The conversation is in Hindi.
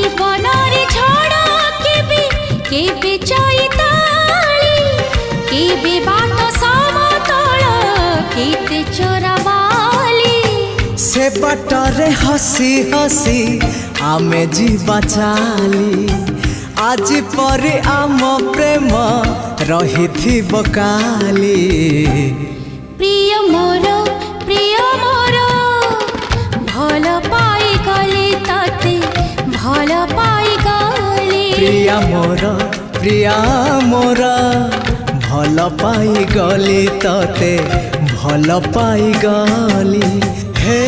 जीवन रे झड़ केबे चैताली केबे बाट समतल केते चोराबाली से बाटरे हसी हसी आमे जीवा चाली आज परे आम प्रेम रही काली प्रिय मोर भल पाई गले तते भल पाई गले प्रिया मोर भल पाई गली तते भल पाई गली हे